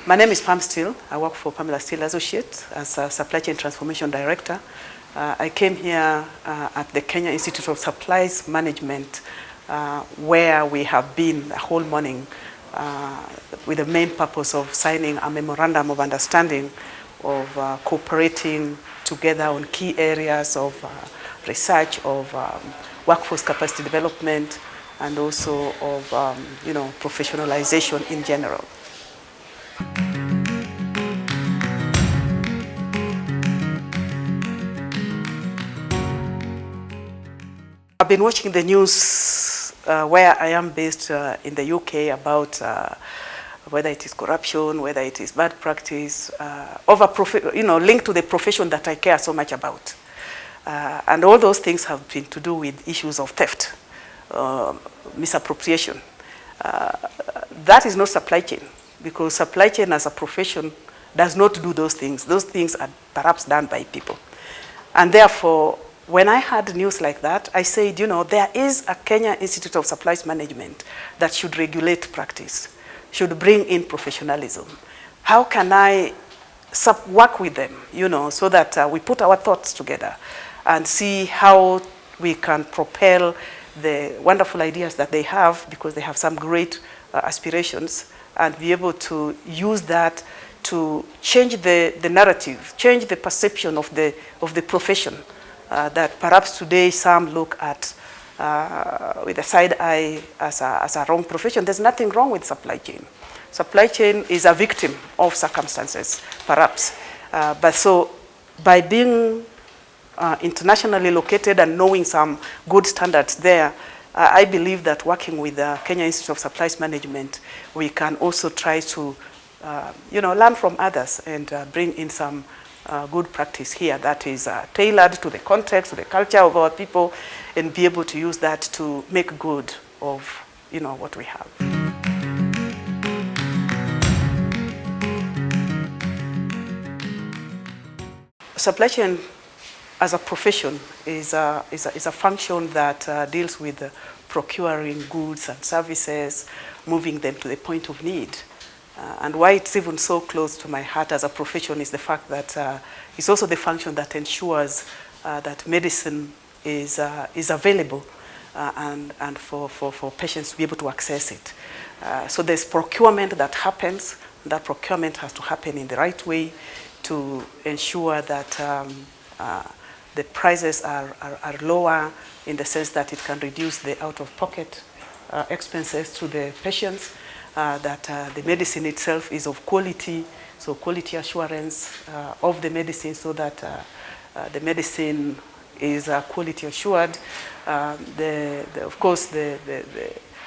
My name is Pam Steele. I work for Pamela Steele Associates as a Supply Chain Transformation Director. I came here at the Kenya Institute of Supplies Management, where we have been the whole morning with the main purpose of signing a memorandum of understanding of cooperating together on key areas of research, of workforce capacity development, and also of professionalization in general. I've been watching the news where I am based in the UK about whether it is corruption, whether it is bad practice, linked to the profession that I care so much about. And all those things have been to do with issues of theft, misappropriation. That is not supply chain, because supply chain as a profession does not do those things. Those things are perhaps done by people. And therefore, when I heard news like that, I said, there is a Kenya Institute of Supplies Management that should regulate practice, should bring in professionalism. How can I work with them, so that we put our thoughts together and see how we can propel the wonderful ideas that they have, because they have some great aspirations, and be able to use that to change the narrative, change the perception of the profession. That perhaps today some look at with a side eye as a wrong profession. There's nothing wrong with supply chain. Supply chain is a victim of circumstances, perhaps. But so by being internationally located and knowing some good standards there, I believe that working with the Kenya Institute of Supplies Management, we can also try to learn from others and bring in some good practice here that is tailored to the context, to the culture of our people, and be able to use that to make good of what we have. Supply chain as a profession is a function that deals with procuring goods and services, moving them to the point of need. And why it's even so close to my heart as a profession is the fact that it's also the function that ensures that medicine is available and for patients to be able to access it. So there's procurement that happens. That procurement has to happen in the right way to ensure that the prices are lower, in the sense that it can reduce the out-of-pocket expenses to the patients. That the medicine itself is of quality, so quality assurance of the medicine, so that the medicine is quality assured. Of course, the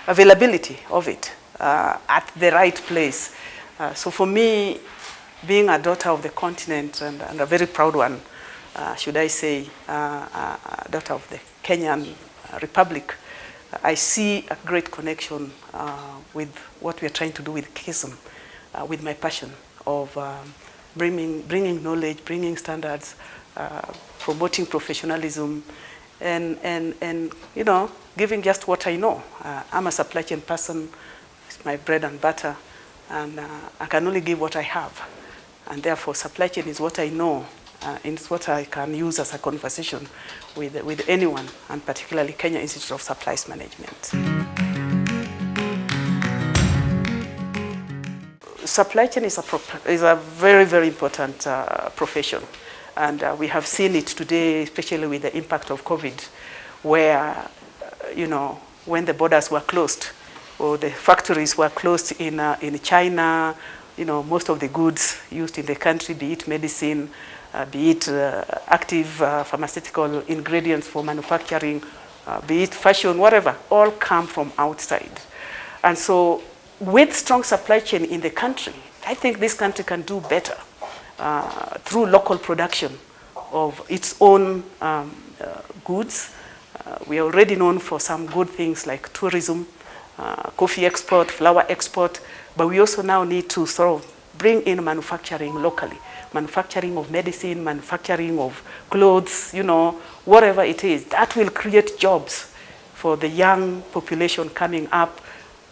availability of it at the right place. So for me, being a daughter of the continent, and a very proud one, should I say, a daughter of the Kenyan Republic, I see a great connection with what we are trying to do with KISM, with my passion of bringing knowledge, bringing standards, promoting professionalism, and giving just what I know. I'm a supply chain person. It's my bread and butter, and I can only give what I have. And therefore, supply chain is what I know. It's what I can use as a conversation with anyone, and particularly Kenya Institute of Supplies Management. Supply chain is a very, very important profession. And we have seen it today, especially with the impact of COVID, where, when the borders were closed, or the factories were closed in China, most of the goods used in the country, be it medicine, be it active pharmaceutical ingredients for manufacturing, be it fashion, whatever, all come from outside. And so with strong supply chain in the country, I think this country can do better through local production of its own goods. We are already known for some good things like tourism, coffee export, flower export, but we also now need to sort of bring in manufacturing locally. Manufacturing of medicine, manufacturing of clothes, whatever it is. That will create jobs for the young population coming up,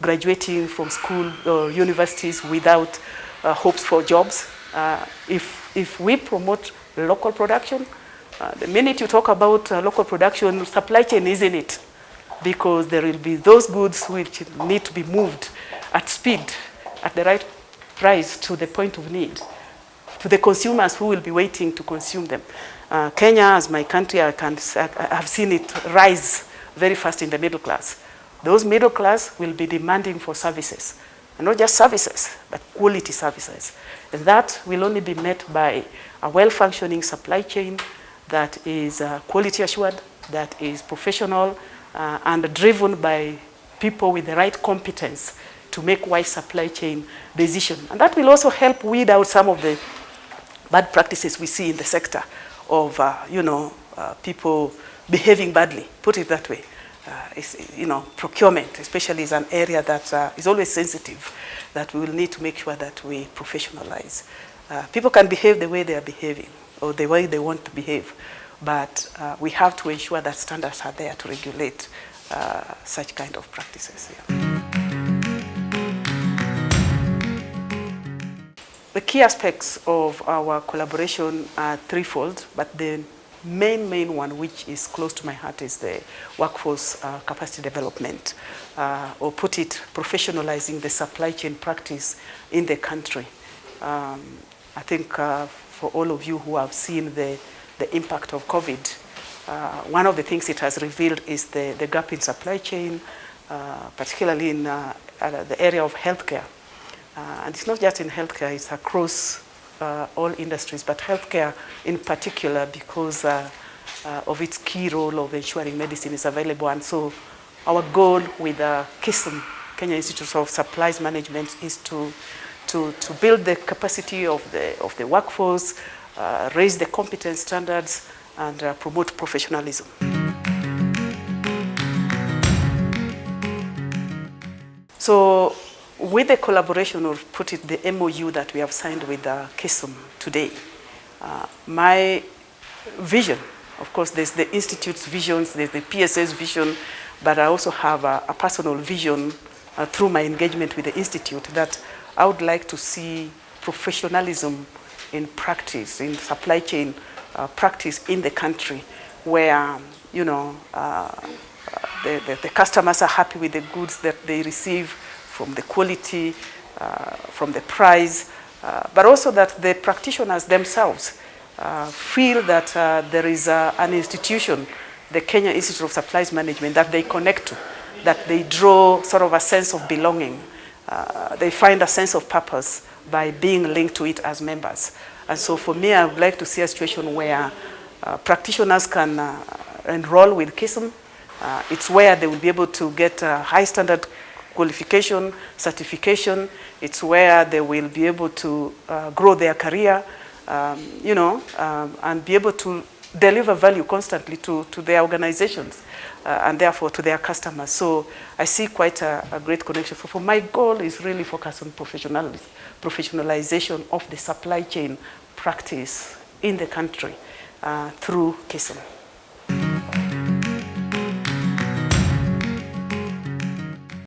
graduating from school or universities without hopes for jobs. If we promote local production, the minute you talk about local production, supply chain is in it, because there will be those goods which need to be moved at speed, at the right price, to the point of need, to the consumers who will be waiting to consume them. Kenya, as my country, I have seen it rise very fast in the middle class. Those middle class will be demanding for services, and not just services, but quality services. And that will only be met by a well-functioning supply chain that is quality assured, that is professional, and driven by people with the right competence to make wise supply chain decisions. And that will also help weed out some of the bad practices we see in the sector of, people behaving badly, put it that way. Procurement, especially, is an area that is always sensitive, that we will need to make sure that we professionalize. People can behave the way they are behaving, or the way they want to behave, but we have to ensure that standards are there to regulate such kind of practices. Yeah. The key aspects of our collaboration are threefold, but the main one, which is close to my heart, is the workforce capacity development, or put it, professionalizing the supply chain practice in the country. I think for all of you who have seen the impact of COVID, one of the things it has revealed is the gap in supply chain, particularly in the area of healthcare. And it's not just in healthcare, it's across all industries, but healthcare in particular, because of its key role of ensuring medicine is available. And so our goal with KISM, Kenya Institute of Supplies Management, is to build the capacity of the workforce, raise the competence standards, and promote professionalism. So with the collaboration, or put it, the MOU that we have signed with KISM today, my vision, of course, there's the Institute's visions, there's the PSA's vision, but I also have a personal vision through my engagement with the Institute, that I would like to see professionalism in practice, in supply chain practice in the country, where, the customers are happy with the goods that they receive, from the quality, from the price, but also that the practitioners themselves feel that there is an institution, the Kenya Institute of Supplies Management, that they connect to, that they draw sort of a sense of belonging. They find a sense of purpose by being linked to it as members. And so for me, I would like to see a situation where practitioners can enroll with KISM. It's where they will be able to get high standard qualification, certification. It's where they will be able to grow their career, and be able to deliver value constantly to their organizations, and therefore to their customers. So I see quite a great connection. So for my goal is really focus on professionalization of the supply chain practice in the country through KISM.